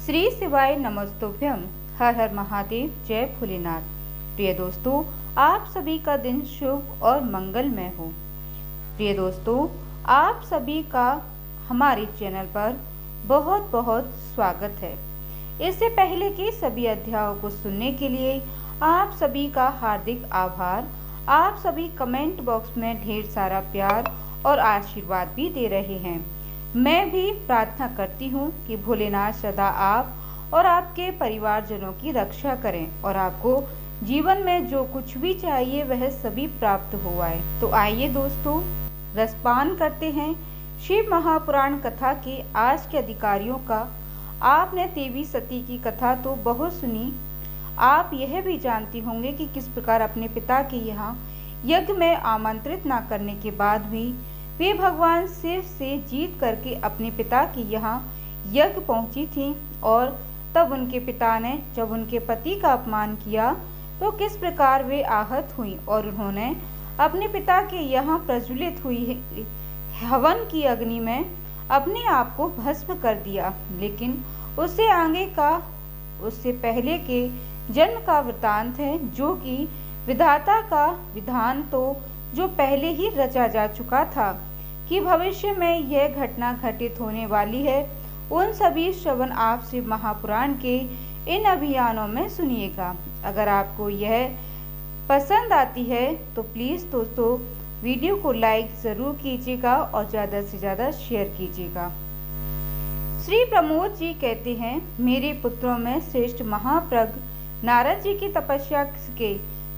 श्री शिवाय नमस्तुभ्यम। हर हर महादेव, जय भोलेनाथ। प्रिय दोस्तों, आप सभी का दिन शुभ और मंगलमय हो। प्रिय दोस्तों, आप सभी का हमारे चैनल पर बहुत बहुत स्वागत है। इससे पहले कि सभी अध्यायों को सुनने के लिए आप सभी का हार्दिक आभार। आप सभी कमेंट बॉक्स में ढेर सारा प्यार और आशीर्वाद भी दे रहे हैं। मैं भी प्रार्थना करती हूँ कि भोलेनाथ सदा आप और आपके परिवारजनों की रक्षा करें और आपको जीवन में जो कुछ भी चाहिए वह सभी प्राप्त हो आए। तो आइए दोस्तों, रसपान करते हैं शिव महापुराण कथा के आज के अधिकारियों का। आपने देवी सती की कथा तो बहुत सुनी। आप यह भी जानती होंगे कि किस प्रकार अपने पिता के यहाँ यज्ञ में आमंत्रित न करने के बाद भी वे भगवान शिव से जीत करके अपने पिता के यहाँ यज्ञ पहुंची थी, और तब उनके पिता ने जब उनके पति का अपमान किया तो किस प्रकार वे आहत हुई और उन्होंने अपने पिता के यहाँ प्रज्वलित हुई हवन की अग्नि में अपने आप को भस्म कर दिया। लेकिन उससे पहले के जन्म का वृतांत है, जो कि विधाता का विधान तो जो पहले ही रचा जा चुका था कि भविष्य में यह घटना घटित होने वाली है। उन सभी श्रवण आप शिव महापुराण के इन अभियानों में सुनिएगा। अगर आपको यह पसंद आती है तो प्लीज़ दोस्तों वीडियो को लाइक ज़रूर कीजिएगा और ज़्यादा से ज़्यादा शेयर कीजिएगा। श्री प्रमोद जी कहते हैं, मेरे पुत्रों में श्रेष्ठ महाप्रज्ञ नारद जी की तपस्या के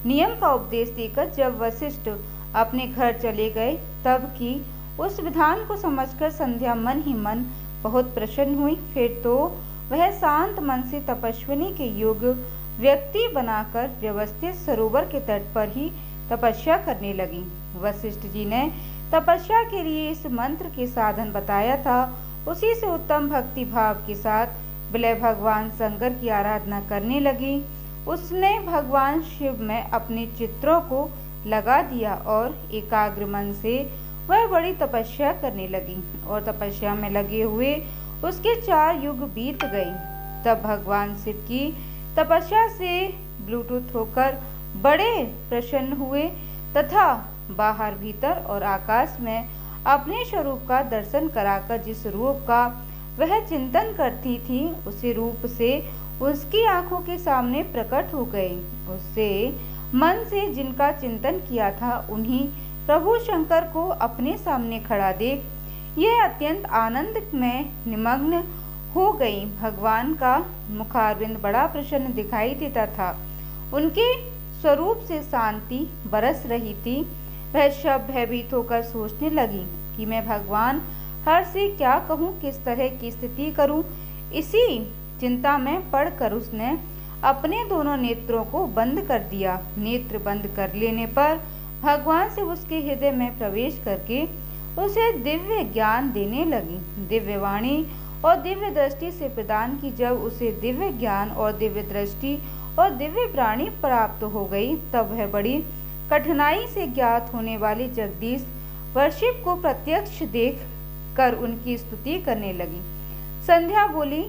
नियम का उपदेश देकर जब वशिष्ठ अपने घर चले गए, तब की उस विधान को समझकर संध्या मन ही मन बहुत प्रसन्न हुई। फिर तो वह शांत मन से तपस्विनी के योग्य व्यक्ति बनाकर व्यवस्थित सरोवर के तट पर ही तपस्या करने लगी। वशिष्ठ जी ने तपस्या के लिए इस मंत्र के साधन बताया था, उसी से उत्तम भक्ति भाव के साथ विलय भगवान शंकर की आराधना करने लगी। उसने भगवान शिव में अपने चित्रों को लगा दिया और एकाग्र मन से वह बड़ी तपस्या करने लगी और तपस्या में लगे हुए उसके 4 युग बीत गए। तब भगवान शिव की तपस्या से ब्लूटूथ होकर बड़े प्रसन्न हुए तथा बाहर भीतर और आकाश में अपने स्वरूप का दर्शन कराकर जिस रूप का वह चिंतन करती थी, उसी रूप से उसकी आंखों के सामने प्रकट हो गए। उससे मन से जिनका चिंतन किया था, उन्हीं प्रभु शंकर को अपने सामने खड़ा देख यह अत्यंत आनंद में निमग्न हो गई। भगवान का मुखारविंद बड़ा प्रसन्न दिखाई देता था। उनके स्वरूप से शांति बरस रही थी। वह शब भयभीत होकर सोचने लगी कि मैं भगवान हर से क्या कहूँ, किस तरह की स्थिति करूँ। इसी चिंता में पड़कर उसने अपने दोनों नेत्रों को बंद कर दिया। नेत्र बंद कर लेने पर भगवान से उसके हृदय में प्रवेश करके उसे दिव्य ज्ञान देने लगी। दिव्य वाणी और दिव्य दृष्टि से प्रदान की। जब उसे दिव्य ज्ञान और दिव्य दृष्टि और दिव्य प्राणी प्राप्त हो गई, तब वह बड़ी कठिनाई से ज्ञात होने वाली जगदीश वर्षिप को प्रत्यक्ष देख कर उनकी स्तुति करने लगी। संध्या बोली,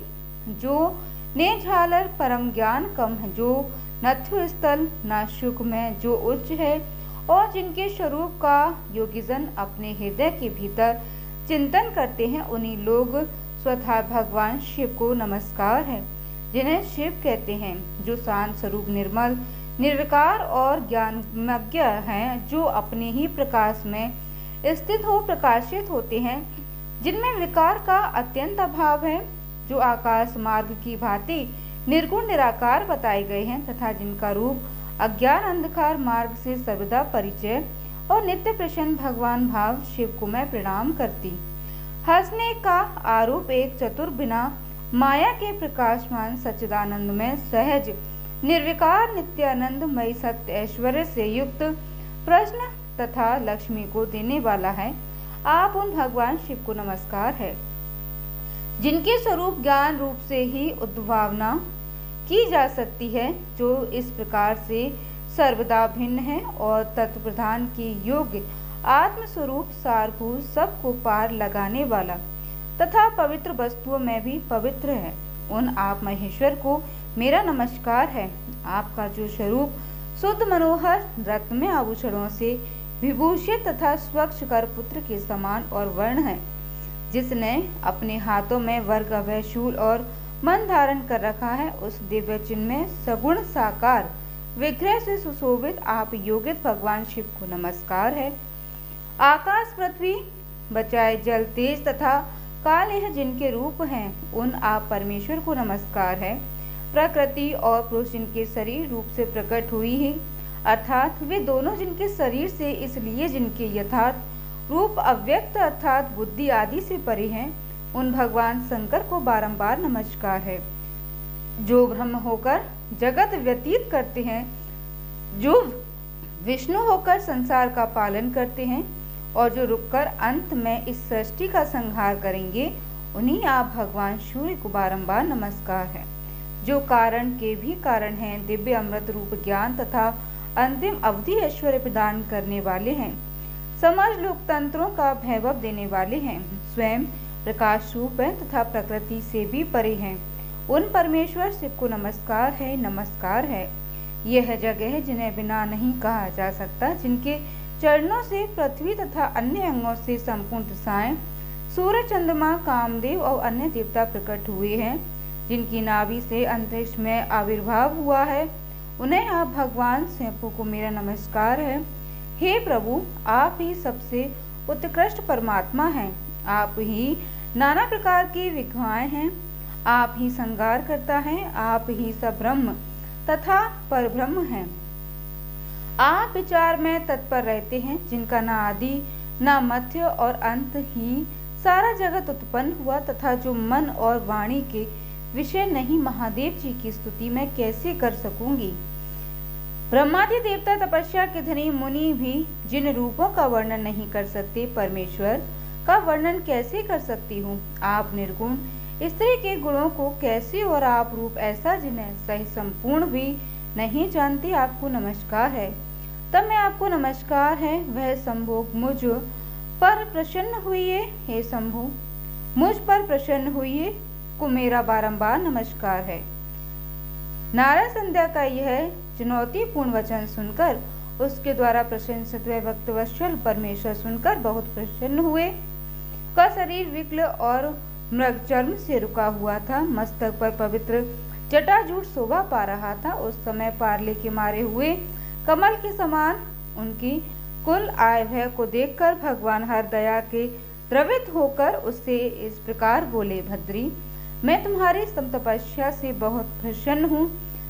जो ने झालर परम ज्ञान कम है, जो नथु स्थल न सुख में जो उच्च है, और जिनके स्वरूप का योगीजन अपने हृदय के भीतर चिंतन करते हैं, उन्हीं लोग स्वतः भगवान शिव को नमस्कार है, जिन्हें शिव कहते हैं। जो शांत स्वरूप निर्मल निर्विकार और ज्ञानमज्ञ हैं, जो अपने ही प्रकाश में स्थित हो प्रकाशित होते हैं, जिनमें विकार का अत्यंत अभाव है, जो आकाश मार्ग की भांति निर्गुण निराकार बताए गए हैं तथा जिनका रूप अज्ञान अंधकार मार्ग से सर्वदा परिचय और नित्य प्रसन्न भगवान भाव शिव को मैं प्रणाम करती। हंसने का आरूप एक चतुर बिना माया के प्रकाशमान सच्चिदानंद में सहज निर्विकार नित्यानंद मई सत्य ऐश्वर्य से युक्त प्रश्न तथा लक्ष्मी को देने वाला है। आप उन भगवान शिव को नमस्कार है, जिनके स्वरूप ज्ञान रूप से ही उद्भावना की जा सकती है, जो इस प्रकार से सर्वदा भिन्न है और तत्प्रधान की योग्य आत्मस्वरूप सारभूत सबको पार लगाने वाला तथा पवित्र वस्तुओं में भी पवित्र है। उन आप महेश्वर को मेरा नमस्कार है। आपका जो स्वरूप शुद्ध मनोहर रत्नमय आभूषणों से विभूषित तथा स्वच्छ कर पुत्र के समान और वर्ण है, जिसने अपने हाथों में वर्ग अभय शूल और मन धारण कर रखा है, उस दिव्य चिन्ह में सगुण साकार विग्रह से सुशोभित आप योगित भगवान शिव को नमस्कार है। आकाश पृथ्वी बचाए जल तेज तथा काल यह जिनके रूप हैं, उन आप परमेश्वर को नमस्कार है। प्रकृति और पुरुष जिनके शरीर रूप से प्रकट हुई है, अर्थात वे दोनों जिनके शरीर से इसलिए जिनके यथार्थ रूप अव्यक्त अर्थात बुद्धि आदि से परे हैं, उन भगवान शंकर को बारंबार नमस्कार है। जो ब्रह्म होकर जगत व्यतीत करते हैं, जो विष्णु होकर संसार का पालन करते हैं और जो रुककर अंत में इस सृष्टि का संहार करेंगे, उन्हीं आप भगवान सूर्य को बारंबार नमस्कार है। जो कारण के भी कारण हैं, दिव्य अमृत रूप ज्ञान तथा अंतिम अवधि ऐश्वर्य प्रदान करने वाले हैं, समझ लोकतंत्रों का वैभव देने वाले हैं, स्वयं प्रकाश रूप है तथा प्रकृति से भी परे हैं, उन परमेश्वर शिव को नमस्कार है, नमस्कार है। यह जगह जिन्हें बिना नहीं कहा जा सकता, जिनके चरणों से पृथ्वी तथा अन्य अंगों से संपूर्ण दिशाएं, सूर्य चंद्रमा कामदेव और अन्य देवता प्रकट हुए हैं, जिनकी नाभि से अंतरिक्ष में आविर्भाव हुआ है, उन्हें आप भगवान शिव को मेरा नमस्कार है। हे प्रभु, आप ही सबसे उत्कृष्ट परमात्मा हैं, आप ही नाना प्रकार की विघ्नाएं हैं, आप ही संगार करता है, आप ही सब ब्रह्म तथा परब्रह्म हैं। आप विचार में तत्पर रहते हैं, जिनका न आदि न मध्य और अंत ही सारा जगत उत्पन्न हुआ, तथा जो मन और वाणी के विषय नहीं, महादेव जी की स्तुति मैं कैसे कर सकूंगी। ब्रह्मादि देवता तपस्या के धनी मुनि भी जिन रूपों का वर्णन नहीं कर सकते, परमेश्वर का वर्णन कैसे कर सकती हूँ। आप निर्गुण स्त्री के गुणों को कैसे, और आप रूप ऐसा जिन्हें सही संपूर्ण भी नहीं जानती, आपको नमस्कार है। तब मैं आपको नमस्कार है। वह संभोग मुझ पर प्रसन्न हुई, हे शंभु, मुझ पर प्रसन्न हुई को मेरा बारंबार नमस्कार है। नारद संध्या का यह चुनौतीपूर्ण वचन सुनकर उसके द्वारा प्रशंसित व भक्तवत्सल परमेश्वर सुनकर बहुत प्रसन्न हुए। का शरीर विकल और मृग चर्म से रुका हुआ था, मस्तक पर पवित्र जटाजूट शोभा पा रहा था। उस समय पारले के मारे हुए कमल के समान उनकी कुल आय को देखकर भगवान हर दया के द्रवित होकर उससे इस प्रकार बोले, भद्री, मैं तुम्हारी तपस्या से बहुत प्रसन्न हूँ।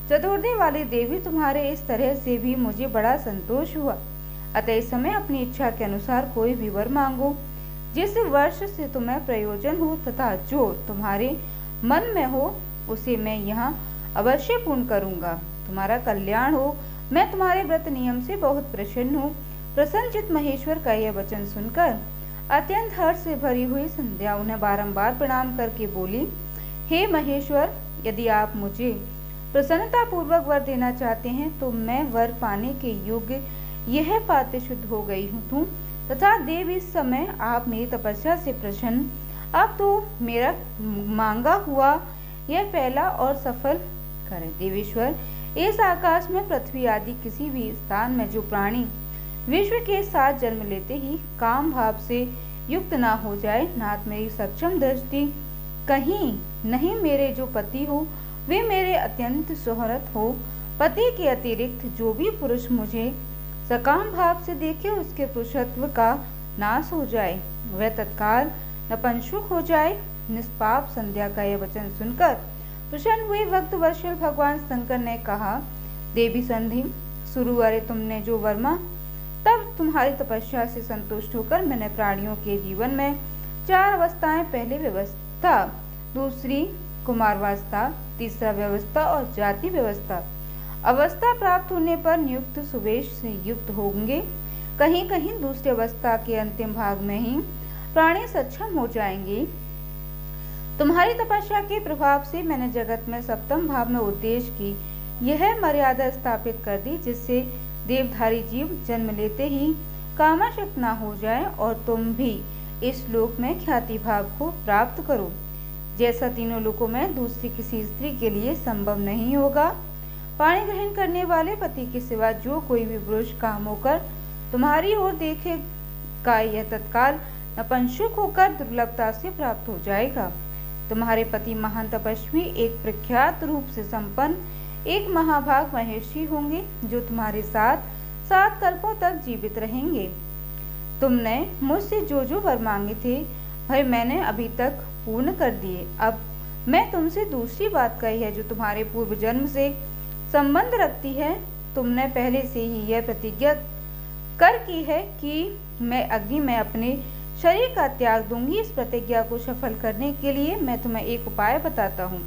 चतुर्थी वाली देवी, तुम्हारे इस तरह से भी मुझे बड़ा संतोष हुआ। अतः इस समय अपनी इच्छा के अनुसार कोई भी वर मांगो, जिस वर्ष से तुम्हें प्रयोजन हो तथा जो तुम्हारे मन में हो, उसे मैं यहाँ अवश्य पूर्ण करूँगा। तुम्हारा कल्याण हो। मैं तुम्हारे व्रत नियम से बहुत प्रसन्न हूँ। प्रसन्नचित महेश्वर का यह वचन सुनकर अत्यंत हर्ष से भरी हुई संध्या उन्हें बारंबार प्रणाम करके बोली, हे महेश्वर, यदि आप मुझे प्रसन्नता पूर्वक वर देना चाहते हैं तो मैं वर पाने के योग्य यह पाते शुद्ध हो गई हूँ तथा देव इस समय आप मेरी तपस्या से प्रसन्न, अब तो मेरा मांगा हुआ यह पहला और सफल करें। देवेश्वर, इस आकाश में पृथ्वी आदि किसी भी स्थान में जो प्राणी विश्व के साथ जन्म लेते ही काम भाव से युक्त ना हो जाए, नाथ मेरी सक्षम दृष्टि कहीं नहीं, मेरे जो पति हो वे मेरे अत्यंत सुहृद हो। पति के अतिरिक्त जो भी पुरुष मुझे सकाम भाव से देखे, उसके पुरुषत्व का नाश हो जाए, वह तत्काल नपुंसक हो जाए। निष्पाप संध्या का यह वचन सुनकर प्रसन्न हुए भक्त वत्सल भगवान शंकर ने कहा, देवी संधि सुरु, अरे तुमने जो वर्मा, तब तुम्हारी तपस्या से संतुष्ट होकर मैंने प्राणियों के जीवन में 4 अवस्थाएं, पहले व्यवस्था, दूसरी कुमारावस्था, तीसरा व्यवस्था और जाति व्यवस्था। अवस्था प्राप्त होने पर नियुक्त सुवेश से युक्त होंगे। कहीं कहीं दूसरी अवस्था के अंतिम भाग में ही प्राणी सक्षम हो जाएंगे। तुम्हारी तपस्या के प्रभाव से मैंने जगत में सप्तम भाव में उद्देश्य की यह मर्यादा स्थापित कर दी, जिससे देवधारी जीव जन्म लेते ही कामाशक्त न हो जाए और तुम भी इस लोक में ख्याति भाव को प्राप्त करो। जैसा तीनों लोकों में दूसरी किसी स्त्री के लिए संभव नहीं होगा। पाणी ग्रहण करने वाले पति के सिवा जो कोई भी पुरुष काम होकर तुम्हारी ओर देखेगा, यह तत्काल नपुंसक होकर दुर्लभता से प्राप्त हो जाएगा। तुम्हारे पति महान तपस्वी, एक प्रख्यात रूप से संपन्न, एक महाभाग महर्षि होंगे, जो तुम्हारे साथ 7 कल्पों तक जीवित रहेंगे। तुमने मुझसे जो जो वर मांगे थे, वह मैंने अभी तक पूर्ण कर दिए। अब मैं तुमसे दूसरी बात कही है, जो तुम्हारे पूर्व जन्म से संबंध रखती है। तुमने पहले से ही यह प्रतिज्ञा कर की है कि मैं अग्नि में अपने शरीर का त्याग दूंगी। इस प्रतिज्ञा को सफल करने के लिए मैं तुम्हें एक उपाय बताता हूँ।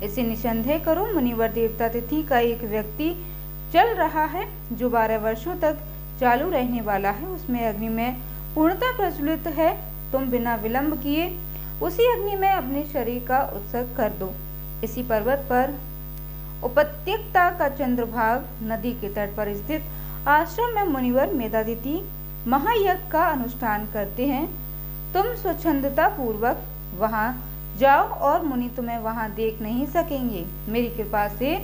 इसे निसंदेह करो। मुनिवर देवता तिथि का एक व्यक्ति चल रहा है, जो 12 वर्षों तक चालू रहने वाला है। उसमें अग्नि में पूर्णता प्रज्वलित है। तुम बिना विलंब किए उसी अग्नि में अपने शरीर का उत्सर्ग कर दो। इसी पर्वत पर उपत्यका का चंद्रभाग नदी के तट पर स्थित आश्रम में मुनिवर मेधातिथि महायज्ञ का अनुष्ठान करते हैं। तुम स्वच्छंदता पूर्वक वहां जाओ और मुनि तुम्हें वहां देख नहीं सकेंगे। मेरी कृपा से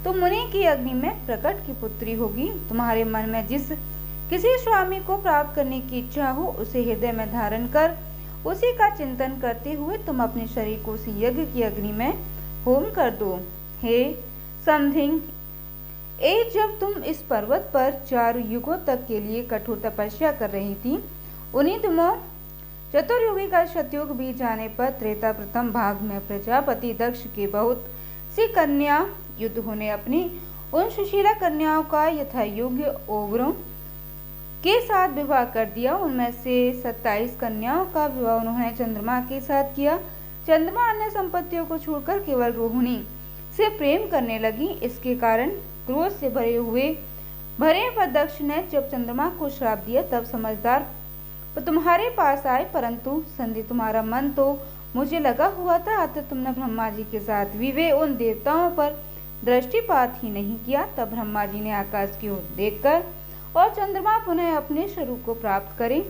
तुम मुनि की अग्नि में प्रकट की पुत्री होगी। तुम्हारे मन में जिस किसी स्वामी को प्राप्त करने की इच्छा हो, उसे हृदय में धारण कर उसी का चिंतन करते हुए तुम अपने शरीर को उसी यज्ञ की अग्नि में होम कर दो। हे समधिंग, जब तुम इस पर्वत पर 4 युगों तक के लिए कठोर तपस्या कर रही थी, उन्हीं दिनों चतुर्युगी का सतयुग बीत जाने पर त्रेता प्रथम भाग में प्रजापति दक्ष के बहुत सी कन्या युद्ध होने अपनी उन सुशीला कन्याओं का यथायोग्य ओवरों के साथ विवाह कर दिया। उनमें से 27 कन्याओं का विवाह उन्होंने चंद्रमा के साथ किया। चंद्रमा अन्य संपत्तियों को छोड़कर केवल रोहिणी से प्रेम करने लगी। इसके कारण क्रोध से भरे पर दक्ष ने जब चंद्रमा को श्राप दिया, तब समझदार तुम्हारे पास आए, परंतु संधि तुम्हारा मन तो मुझे लगा हुआ था। अतः तुमने ब्रह्मा जी के साथ विवे उन देवताओं पर दृष्टिपात ही नहीं किया। तब ब्रह्मा जी ने आकाश की ओर देखकर और चंद्रमा पुनः अपने स्वरूप को प्राप्त करे,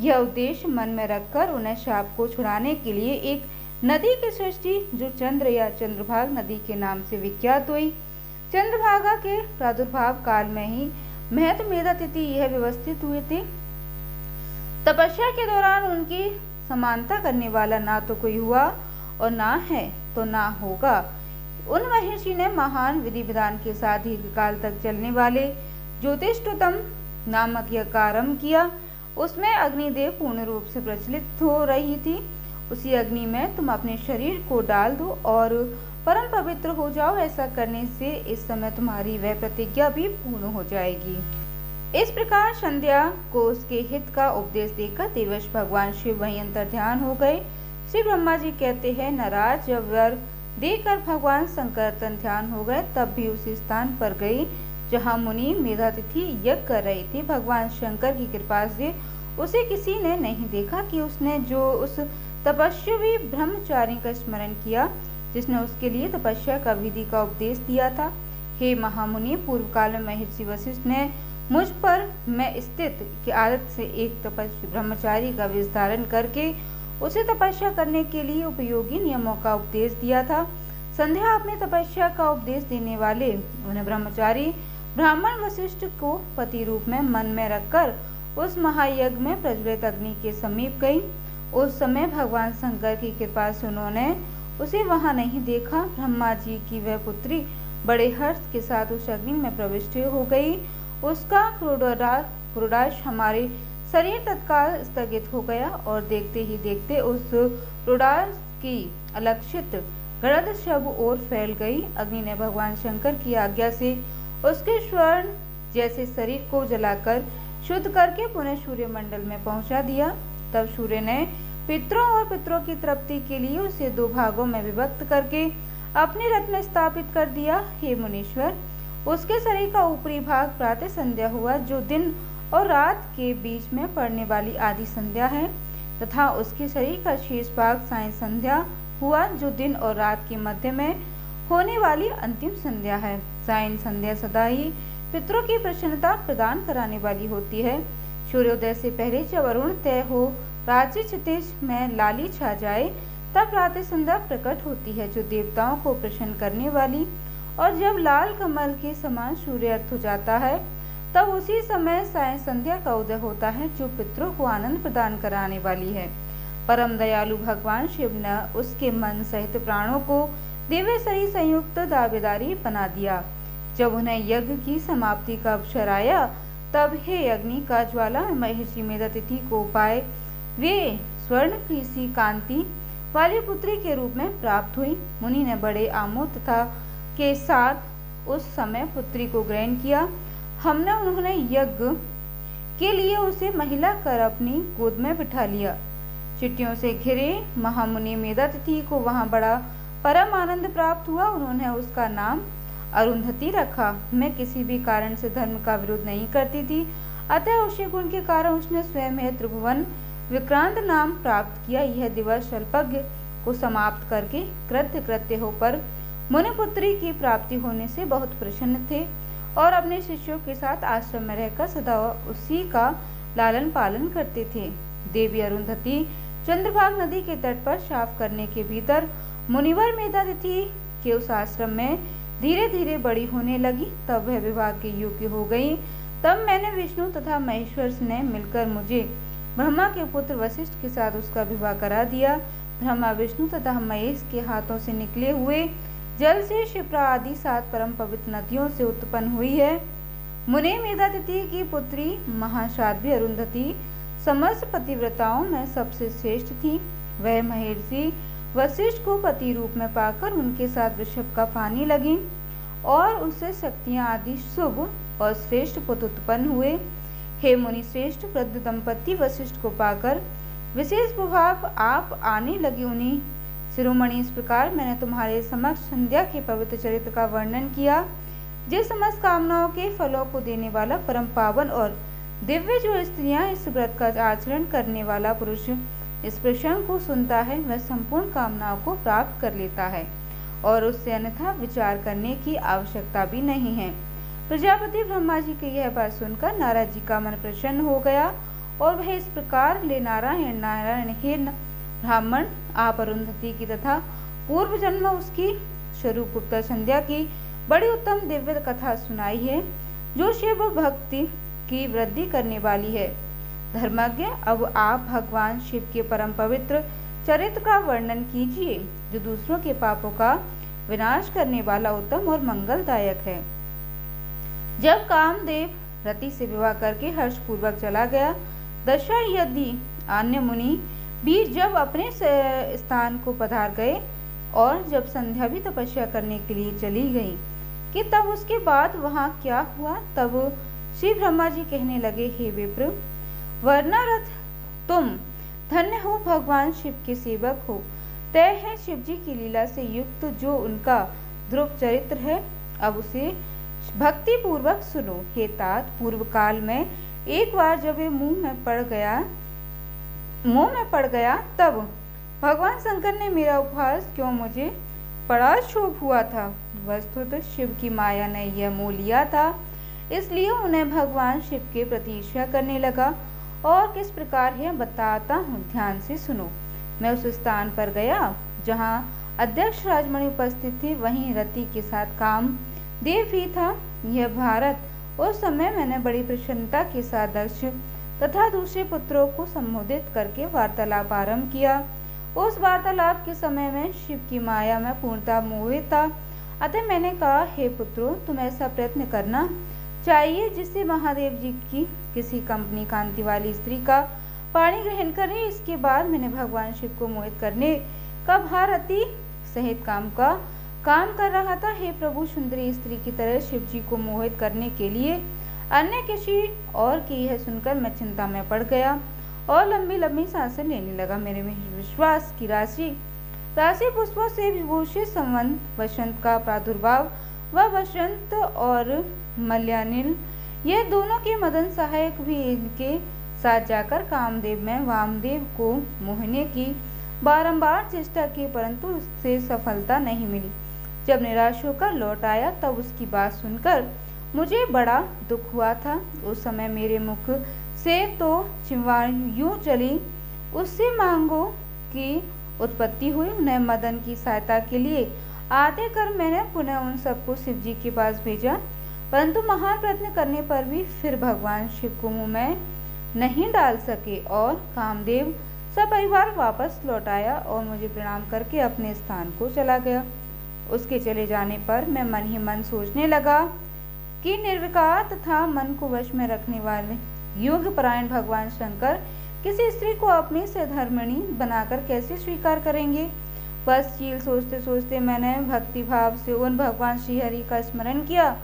यह उद्देश्य मन में रखकर उन्हें शाप को छुड़ाने के लिए एक नदी की सृष्टि, जो चंद्र या चंद्रभाग नदी के नाम से विख्यात हुई। चंद्रभागा के प्रादुर्भाव काल में ही महत मेधातिथि यह व्यवस्थित हुए थे। तपस्या के दौरान उनकी समानता करने वाला ना तो कोई हुआ और ना है तो ना होगा। उन महर्षि ने महान विधि विधान के साथ दीर्घकाल तक चलने वाले ज्योतिष्टोतम नामक यज्ञ का आरंभ किया। उसमें अग्निदेव पूर्ण रूप से प्रचलित हो रही थी। उसी अग्नि में तुम अपने शरीर को डाल दो और परम पवित्र हो जाओ। ऐसा करने से इस समय तुम्हारी वह प्रतिज्ञा भी पूर्ण हो जाएगी। इस प्रकार संध्या को उसके हित का उपदेश देकर देवर्षि भगवान शिव वहीं अंतर्ध्यान हो गए। श्री ब्रह्मा जी कहते हैं, नाराज जब वर देकर भगवान शंकर ध्यान हो गए, तब भी उसी स्थान पर गई जहाँ मुनि मेधातिथि यज्ञ कर रहे थे। भगवान शंकर की कृपा से उसे किसी ने नहीं देखा कि उसने जो उस तपस्वी ब्रह्मचारी का स्मरण किया, जिसने उसके लिए तपस्या का विधि का उपदेश दिया था। हे महामुनि, पूर्व काल में महर्षि वशिष्ठ ने मुझ पर मैं स्थित की आदत से एक तपस्वी ब्रह्मचारी का वेश धारण करके उसे तपस्या करने के लिए उपयोगी नियमों का उपदेश दिया था। संध्या अपने तपस्या का उपदेश देने वाले उन्हें ब्रह्मचारी ब्राह्मण वशिष्ठ को पति रूप में मन में रखकर उस महायज्ञ में प्रज्वलित अग्नि के समीप गई। उस समय भगवान शंकर की कृपा से उन्होंने उसे वहां नहीं देखा। ब्रह्मा जी की वह पुत्री बड़े हर्ष के साथ उस अग्नि में प्रविष्ट हो गई। उसका क्रोडाश हमारे शरीर तत्काल स्थगित हो गया और देखते ही देखते उस क्रोडाश की अलक्षित गड़द शब ओर फैल गई। अग्नि ने भगवान शंकर की आज्ञा से उसके स्वर्ण जैसे शरीर को जलाकर शुद्ध करके पुनः सूर्य मंडल में पहुंचा दिया। तब सूर्य ने पितरों और पितरों की तृप्ति के लिए उसे 2 भागों में विभक्त करके अपने रथ में स्थापित कर दिया। हे मुनीश्वर, उसके शरीर का ऊपरी भाग प्रातः संध्या हुआ, जो दिन और रात के बीच में पड़ने वाली आदि संध्या है, तथा उसके शरीर का शेष भाग सायं संध्या हुआ, जो दिन और रात के मध्य में होने वाली अंतिम संध्या है। सायं संध्या सदा ही पितरों की प्रसन्नता प्रदान कराने वाली होती है। सूर्योदय से पहले जब अरुण तय हो, राज्य क्षितिज में लाली छा जाए, तब प्रातः संध्या प्रकट होती है जो देवताओं को प्रसन्न करने वाली, और जब लाल कमल के समान सूर्य अर्थ हो जाता है तब उसी समय साय संध्या का उदय होता है जो पितरों को आनंद प्रदान कराने वाली है। परम दयालु भगवान शिव ने उसके मन सहित प्राणों को दिव्य सही संयुक्त दावेदारी बना दिया। जब उन्हें यज्ञ की समाप्ति का अवसर आया तब हे अग्नि का ज्वाला महर्षि मेधातिथि को उपाय वे स्वर्ण की सी कांति वाली पुत्री के रूप में प्राप्त हुई। मुनि ने बड़े आमोद तथा के साथ उस समय पुत्री को ग्रहण किया। हमने उन्होंने यज्ञ के लिए उसे महिला कर अपनी गोद में बिठा लिया। चिट्ठियों से घिरे महामुनि मेधातिथि को वहां बड़ा परम आनंद प्राप्त हुआ। उन्होंने उसका नाम अरुंधति रखा। मैं किसी भी कारण से धर्म का विरोध नहीं करती थी, अतः उसी गुण के कारण उसने स्वयं है त्रिभुवन विक्रांत नाम प्राप्त किया। यह दिवस अल्पज्ञ को समाप्त करके कृत्य हो पर मुनिपुत्री की प्राप्ति होने से बहुत प्रसन्न थे और अपने शिष्यों के साथ आश्रम में रहकर सदा उसी का लालन पालन करते थे। देवी अरुंधति चंद्रभाग नदी के तट पर साफ करने के भीतर मुनिवर मेधातिथि के उस आश्रम में धीरे धीरे बड़ी होने लगी। तब वह विवाह के योग्य हो गई। तब मैंने विष्णु तथा महेश्वर ने मिलकर मुझे ब्रह्मा के पुत्र वशिष्ठ के साथ उसका विवाह करा दिया। ब्रह्मा विष्णु तथा महेश के हाथों से निकले हुए जल से शिप्रा आदि 7 परम पवित्र नदियों से उत्पन्न हुई है। मुनि मेधातिथि की पुत्री महासाध्वी अरुंधति समस्त पतिव्रताओं में सबसे श्रेष्ठ थी। वह महर्षि वशिष्ठ को पति रूप में पाकर उनके साथ वृषभ का पानी लगी और उससे शक्तियां आदि शुभ और श्रेष्ठ पुत्र उत्पन्न हुए। हे मुनि श्रेष्ठ, वृद्ध दंपति वशिष्ठ को पाकर विशेष प्रभाव आप आने लगे। उन्हीं शिरोमणि, इस प्रकार मैंने तुम्हारे समक्ष संध्या के पवित्र चरित्र का वर्णन किया। जिस समस्त कामनाओं के फलों को देने वाला परम पावन और दिव्य जो स्त्रियां इस व्रत का आचरण करने वाला पुरुष इस प्रसंग को सुनता है वह संपूर्ण कामनाओं को प्राप्त कर लेता है और उससे अन्यथा विचार करने की आवश्यकता भी नहीं है। प्रजापति ब्रह्मा जी की यह बात सुनकर नारद जी का मन प्रसन्न हो गया और वह इस प्रकार ले नारायण नारायण हे ब्राह्मण, आप अरुंधति की तथा पूर्व जन्म उसकी स्वरूप गुप्ता संध्या की बड़ी उत्तम दिव्य कथा सुनाई है जो शिव भक्ति की वृद्धि करने वाली है। धर्मज्ञ, अब आप भगवान शिव के परम पवित्र चरित्र का वर्णन कीजिए जो दूसरों के पापों का विनाश करने वाला उत्तम और मंगलदायक है। जब कामदेव रति से विवाह करके हर्ष पूर्वक चला गया, दशा यदि अन्य मुनि भी जब अपने स्थान को पधार गए और जब संध्या भी तपस्या करने के लिए चली गई कि तब उसके बाद वहां क्या हुआ। तब श्री ब्रह्मा जी कहने लगे, हे विप्र, वर्णारथ तुम धन्य हो, भगवान शिव के सेवक हो। तय है शिव जी की लीला से युक्त जो उनका ध्रुव चरित्र है, अब उसे भक्ति पूर्वक सुनो। हे तात, पूर्व काल में एक बार जब वे मुंह में पड़ गया तब भगवान शंकर ने मेरा उपहास क्यों मुझे बड़ा क्षोभ हुआ था। वस्तुतः शिव की माया ने यह मोह लिया था, इसलिए उन्हें भगवान शिव के प्रति ईर्ष्या करने लगा। और किस प्रकार यह बताता हूँ, ध्यान से सुनो। मैं उस स्थान पर गया जहाँ अध्यक्ष राजमणि उपस्थित थे, वहीं रति के साथ काम देव भी था। यह भारत उस समय मैंने बड़ी प्रसन्नता के साथ दक्ष तथा दूसरे पुत्रों को संबोधित करके वार्तालाप आरंभ किया। उस वार्तालाप के समय में शिव की माया में पूर्णतः मोहित था। अतः मैंने कहा, हे पुत्रों, तुम ऐसा प्रयत्न करना चाहिए जिससे महादेव जी की किसी कंपनी कांति वाली स्त्री का पानी ग्रहण करें। इसके बाद मैंने भगवान शिव को मोहित करने का भारती सहित काम कर रहा था। हे प्रभु, सुंदरी स्त्री की तरह शिव जी को मोहित करने के लिए अन्य किसी और की यह सुनकर मैं चिंता में पड़ गया और लंबी लंबी सांसें लेने लगा। मेरे में विश्वास की राशि पुष्पों से विभूषित संवंत वसंत का प्रादुर्भाव व वसंत और मल्यानिल, ये दोनों के मदन सहायक भी इनके साथ जाकर कामदेव में वामदेव को मोहने की बारंबार चेष्टा की, परंतु उससे सफलता नहीं मिली। जब निराश होकर लौट आया तब उसकी बात सुनकर मुझे बड़ा दुख हुआ था। उस समय मेरे मुख से तो चिंगारी यूं चली, उससे मांगो कि उत्पत्ति हुई, उन्हें मदन की सहायता के लिए आते कर मैंने पुनः उन सबको शिव जी के पास भेजा, परंतु महान प्रयत्न करने पर भी फिर भगवान शिव को मुँह में नहीं डाल सके और कामदेव सपरिवार वापस लौट आया और मुझे प्रणाम करके अपने स्थान को चला गया। उसके चले जाने पर मैं मन ही मन सोचने लगा कि निर्विकार तथा मन को वश में रखने वाले योग परायण भगवान शंकर किसी स्त्री को अपनी सहधर्मिणी बनाकर कैसे स्वीकार करेंगे। बस चील सोचते सोचते मैंने भक्ति भाव से उन भगवान श्री हरि का स्मरण किया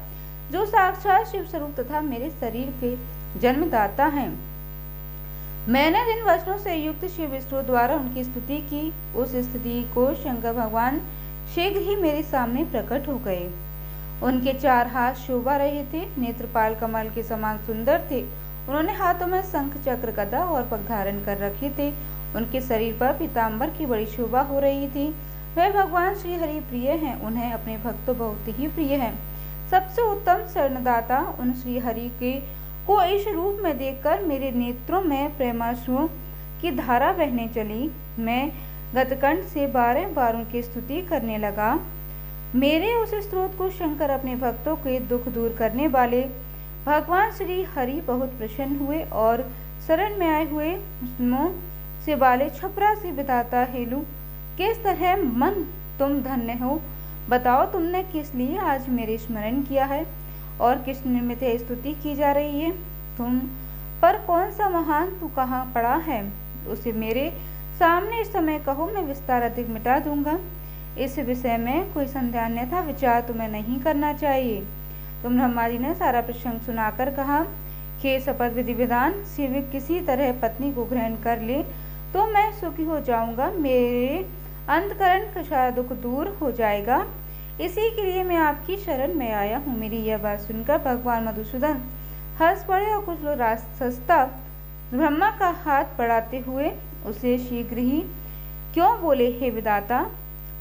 जो साक्षात शिव स्वरूप तथा मेरे शरीर के जन्मदाता हैं। मैंने जिन वचनों से युक्त शिव विष्णु द्वारा उनकी स्तुति की, उस स्थिति को शंकर भगवान शीघ्र ही मेरे सामने प्रकट हो गए। उनके 4 हाथ शोभा रहे थे, नेत्रपाल कमल के समान सुंदर थे। उन्होंने हाथों में शंख चक्र गदा और पग धारण कर रखे थे। उनके शरीर पर पीताम्बर की बड़ी शोभा हो रही थी। वे भगवान श्री हरि प्रिय हैं, उन्हें अपने भक्तों बहुत ही प्रिय हैं। सबसे उत्तम शरणदाता उन श्री हरि के को इस रूप में देखकर मेरे नेत्रों में प्रेमाश्रुओं की धारा बहने चली। मैं गतकंठ से 12 बार उनकी स्तुति करने लगा। मेरे उस स्त्रोत को शंकर अपने भक्तों के दुख दूर करने वाले भगवान श्री हरि बहुत प्रसन्न हुए और शरण में आए हुए मुस्लिमों से वाले छपरा से बिताता हेलू, किस तरह मन तुम धन्य हो, बताओ तुमने किस लिए आज मेरे स्मरण किया है और किस निमित्त स्तुति की जा रही है। तुम पर कौन सा महान तू कहाँ पड़ा है, उसे मेरे सामने इस समय कहो, मैं विस्तार अधिक मिटा दूंगा। इस विषय में कोई संदेह अन्यथा विचार तुम्हें नहीं करना चाहिए। तुम ब्रह्मा जी ने सारा प्रसंग सुनाकर कहा, खे शपथ विधि विधान शिव किसी तरह पत्नी को ग्रहण कर ले तो मैं सुखी हो जाऊंगा, मेरे अंतकरण का सारा दुख दूर हो जाएगा। इसी के लिए मैं आपकी शरण में आया हूँ। मेरी यह बात सुनकर भगवान मधुसूदन हंस पड़े और कुछ लोग राक्षसता ब्रह्मा का हाथ बढ़ाते हुए उसे शीघ्र ही क्यों बोले, हे विधाता,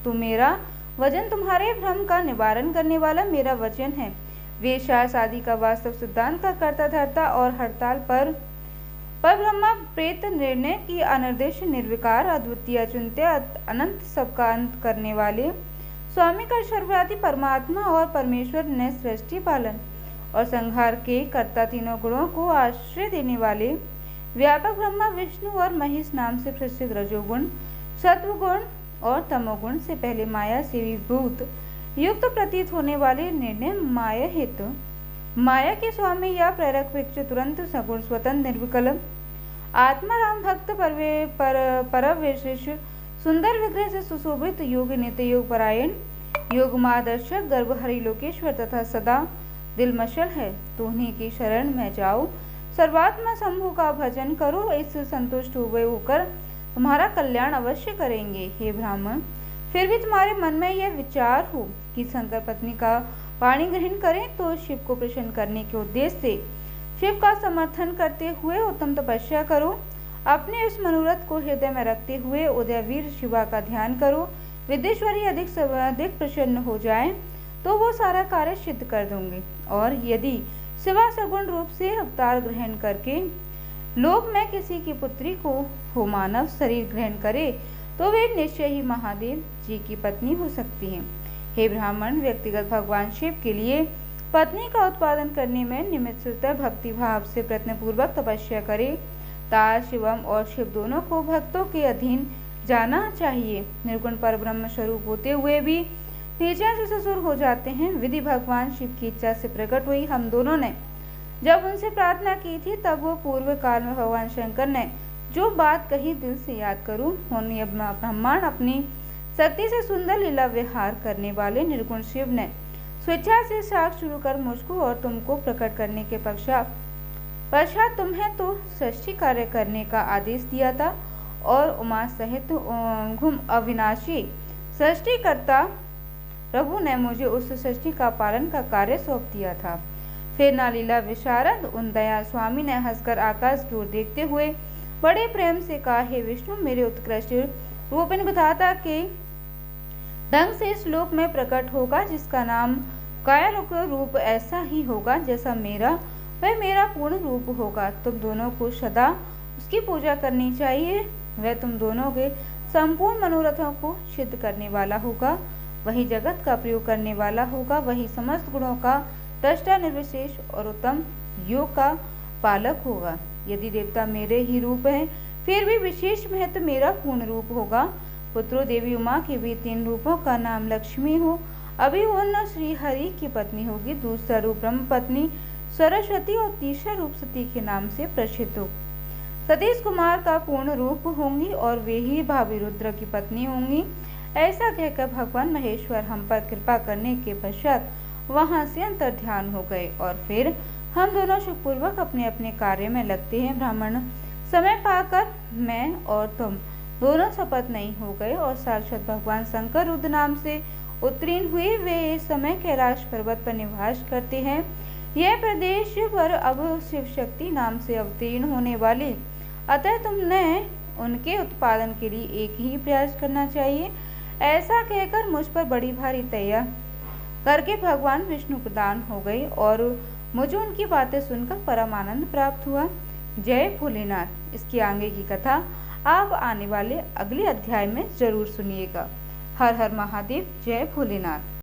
तू मेरा वचन तुम्हारे भ्रम का निवारण करने वाला मेरा वचन है। वे शादी का वास्तव सिद्धांत का करता धरता और हड़ताल पर ब्रह्मा प्रेत निर्णय की अनिर्देश निर्विकार अद्वितीय चिंत्य अनंत सबका अंत करने वाले स्वामी का सर्वव्यापी परमात्मा और परमेश्वर ने सृष्टि पालन और संहार के कर्ता तीनों गुणों को आश्रय देने वाले व्यापक ब्रह्मा विष्णु और महेश नाम से प्रसिद्ध रजोगुण, सत्वगुण और तमोगुण से पहले माया से विभूत युक्त प्रतीत होने वाले निर्णय माया हेतु माया के स्वामी या प्रेरक भिक्षु तुरंत सगुण स्वतंत्र निर्विकल्प आत्मा राम भक्त परवेश सुंदर विग्रह से सुशोभित योग नित्य योग परायण योग मार्गदर्शक गर्भहरि लोकेश्वर तथा सदा दिलमशल है। तो उन्हीं की शरण में जाओ, सर्वात्मा शंभु का भजन करो, इससे संतुष्ट हुए होकर तुम्हारा कल्याण अवश्य करेंगे। हे ब्राह्मण, फिर भी तुम्हारे मन में यह विचार हो कि शंकर पत्नी का वाणी ग्रहण करें तो शिव को प्रसन्न करने के उद्देश्य से शिव का समर्थन करते हुए उत्तम तपस्या करो। अपने उस मनोरथ को हृदय में रखते हुए उदयवीर शिवा का ध्यान करो। विदेश्वरी अधिक से अधिक प्रसन्न हो जाए तो वो सारा कार्य सिद्ध कर दूंगी। और यदि शिवा सगुण रूप से अवतार ग्रहण करके लोक में किसी की पुत्री को हो मानव शरीर ग्रहण करे तो वे निश्चय ही महादेव जी की पत्नी हो सकती हैं। हे ब्राह्मण, व्यक्तिगत भगवान शिव के लिए पत्नी का उत्पादन करने में निमित्त भक्ति भाव से प्रयत्न पूर्वक तपस्या करे। तार शिवम और शिव दोनों को भक्तों के अधीन जाना चाहिए। निर्गुण पर ब्रह्म स्वरूप होते हुए भी नीचा से ससुर हो जाते हैं। विधि भगवान शिव की इच्छा से प्रकट हुई। हम दोनों ने जब उनसे प्रार्थना की थी तब वो पूर्व काल में भगवान शंकर ने जो बात कही दिल से याद करूं। ब्रह्मांड अपनी शक्ति से सुंदर लीला विहार करने वाले निर्गुण शिव ने स्वेच्छा से साक्ष शुरू कर मुझको और तुमको प्रकट करने के पश्चात तुम्हें तो सृष्टि कार्य करने का आदेश दिया था और उमा सहित घुम अविनाशी सृष्टिकर्ता प्रभु ने मुझे उस सृष्टि का पालन का कार्य सौंप दिया था। फिर नालीला विशारद उन दया स्वामी ने हंसकर आकाश की ओर देखते हुए बड़े प्रेम से कहा, हे विष्णु, मेरे उत्कृष्ट रूपिण विधाता के ढंग से इस लोक में प्रकट होगा जिसका नाम कायलोक रूप ऐसा ही होगा जैसा मेरा वह मेरा पूर्ण रूप होगा। तुम दोनों को सदा उसकी पूजा करनी चाहिए। वह तुम दोनों के संपूर्ण मनोरथों को सिद्ध करने वाला होगा, वही जगत का प्रयोग करने वाला होगा, वही समस्त गुणों का दृष्टा निर्विशेष और उत्तम योग का पालक होगा। यदि देवता मेरे ही रूप हैं, फिर भी विशेष महत्व मेरा पूर्ण रूप होगा। पुत्रो देवी उमा के भी 3 रूपों का नाम लक्ष्मी हो। अभी उन श्री हरि की पत्नी होगी, दूसरा रूप ब्रह्म पत्नी सरस्वती और तीसरा रूप सती के नाम से प्रसिद्ध हो। सतीश कुमार का पूर्ण रूप होंगी और वे ही भावी रुद्र की पत्नी होंगी। ऐसा कहकर भगवान महेश्वर हम पर कृपा करने के पश्चात वहां से अंतर ध्यान हो गए और फिर हम दोनों सुखपूर्वक अपने अपने कार्य में लगते हैं। ब्राह्मण समय पाकर मैं और तुम दोनों शपथ नहीं हो गए और साक्षात भगवान शंकर रुद्र नाम से उत्तीर्ण हुए। वे इस समय कैलाश पर्वत पर निवास करते हैं। यह प्रदेश पर अब शिव शक्ति नाम से अवतीर्ण होने वाली, अतः तुमने उनके उत्पादन के लिए एक ही प्रयास करना चाहिए। ऐसा कहकर मुझ पर बड़ी भारी दया करके भगवान विष्णु प्रदान हो गई और मुझे उनकी बातें सुनकर परम आनंद प्राप्त हुआ। जय भोलेनाथ। इसकी आगे की कथा आप आने वाले अगले अध्याय में जरूर सुनिएगा। हर हर महादेव। जय भोलेनाथ।